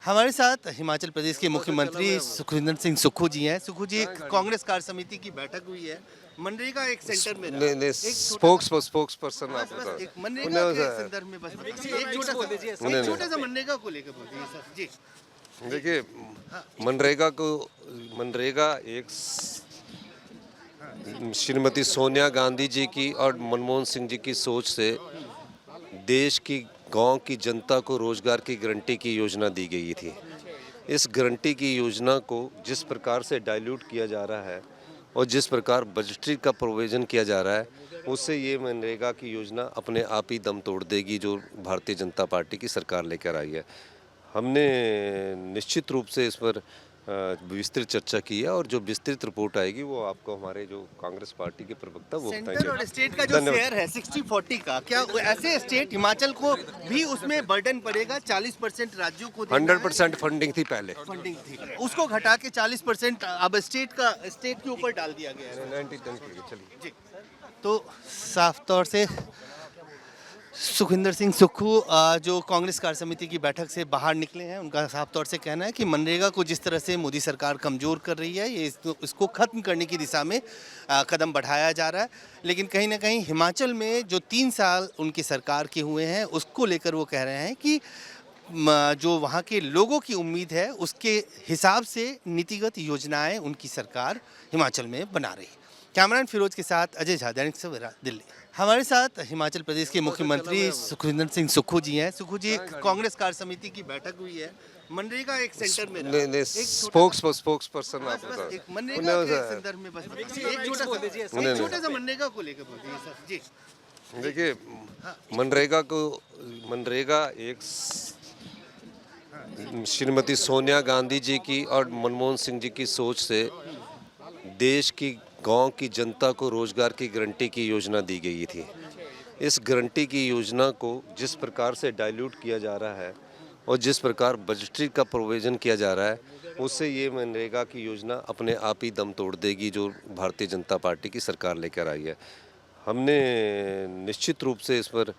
हमारे साथ हिमाचल प्रदेश के मुख्यमंत्री सुखविंदर सिंह सुक्खू जी हैं। सुक्खू जी, कांग्रेस कार्य समिति की बैठक हुई है। मनरेगा एक सेंटर में रहा। नहीं नहीं, स्पोक्स पर्सन आप बता एक मनरेगा के संदर्भ में बस एक छोटा सा मनरेगा को लेकर बोल दीजिए सर जी। देखिए, मनरेगा एक श्रीमती सोनिया गांधी जी की और मनमोहन सिंह जी की सोच से देश की गांव की जनता को रोजगार की गारंटी की योजना दी गई थी। इस गारंटी की योजना को जिस प्रकार से डाइल्यूट किया जा रहा है और जिस प्रकार बजटरी का प्रोविजन किया जा रहा है, उससे ये मनरेगा की योजना अपने आप ही दम तोड़ देगी जो भारतीय जनता पार्टी की सरकार लेकर आई है। हमने निश्चित रूप से इस पर विस्तृत चर्चा की है और जो विस्तृत रिपोर्ट आएगी वो आपको हमारे जो कांग्रेस पार्टी के प्रवक्ता वो सेंटर और बताएंगे। स्टेट का जो शेयर है 60-40 का, क्या ऐसे स्टेट हिमाचल को भी उसमें बर्डन पड़ेगा? 40% राज्यों को 100% फंडिंग थी पहले, फंडिंग थी, उसको घटा के 40% अब स्टेट के ऊपर डाल दिया गया है। 90 चलिए जी, तो साफ तौर से सुखविंदर सिंह सुक्खू जो कांग्रेस कार्य समिति की बैठक से बाहर निकले हैं, उनका साफ तौर से कहना है कि मनरेगा को जिस तरह से मोदी सरकार कमज़ोर कर रही है, ये इसको ख़त्म करने की दिशा में कदम बढ़ाया जा रहा है। लेकिन कहीं ना कहीं हिमाचल में जो 3 साल उनकी सरकार के हुए हैं, उसको लेकर वो कह रहे हैं कि जो वहाँ के लोगों की उम्मीद है उसके हिसाब से नीतिगत योजनाएं उनकी सरकार हिमाचल में बना रही है। कैमरामैन फिरोज के साथ अजय झा, दैनिक सवेरा, दिल्ली। हमारे साथ हिमाचल प्रदेश के मुख्यमंत्री सुखविंदर सिंह सुक्खू जी हैं। सुक्खू जी, कांग्रेस कार्य समिति की बैठक हुई है। मनरेगा एक सेंटर में रहा। नहीं नहीं, स्पोक्स पर्सन आप बता एक मनरेगा के संदर्भ में बस एक छोटा सा मनरेगा को लेकर बोल दीजिए सर जी। देखिए, मनरेगा एक श्रीमती सोनिया गांधी जी की और मनमोहन सिंह जी की सोच से देश की गांव की जनता को रोजगार की गारंटी की योजना दी गई थी। इस गारंटी की योजना को जिस प्रकार से डाइल्यूट किया जा रहा है और जिस प्रकार बजटरी का प्रोविजन किया जा रहा है, उससे ये मनरेगा की योजना अपने आप ही दम तोड़ देगी जो भारतीय जनता पार्टी की सरकार लेकर आई है। हमने निश्चित रूप से इस पर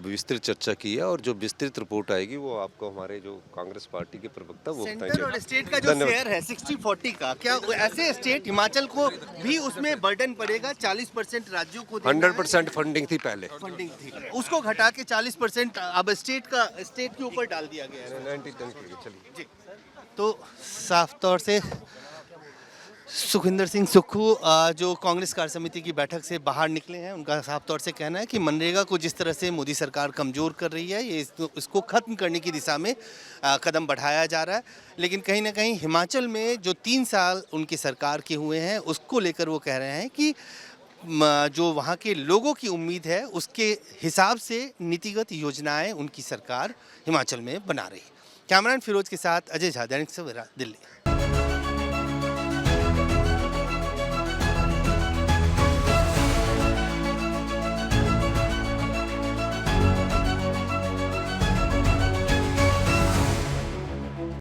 विस्तृत चर्चा की है और जो विस्तृत रिपोर्ट आएगी वो आपको हमारे जो कांग्रेस पार्टी के प्रवक्ता वो सेंटर और बताएंगे। स्टेट का जो शेयर है 60-40 का, क्या ऐसे स्टेट हिमाचल को भी उसमें बर्डन पड़ेगा? 40% राज्यों को 100% फंडिंग थी पहले, फंडिंग थी, उसको घटा के 40% अब स्टेट के ऊपर डाल दिया गया है। 90 चलिए जी, तो साफ तौर से सुखविंदर सिंह सुक्खू जो कांग्रेस कार्य समिति की बैठक से बाहर निकले हैं, उनका साफ तौर से कहना है कि मनरेगा को जिस तरह से मोदी सरकार कमज़ोर कर रही है, ये इसको ख़त्म करने की दिशा में कदम बढ़ाया जा रहा है। लेकिन कहीं ना कहीं हिमाचल में जो 3 साल उनकी सरकार के हुए हैं, उसको लेकर वो कह रहे हैं कि जो वहाँ के लोगों की उम्मीद है उसके हिसाब से नीतिगत योजनाएं उनकी सरकार हिमाचल में बना रही है। कैमरामैन फिरोज के साथ अजय झा, दैनिक सवेरा, दिल्ली।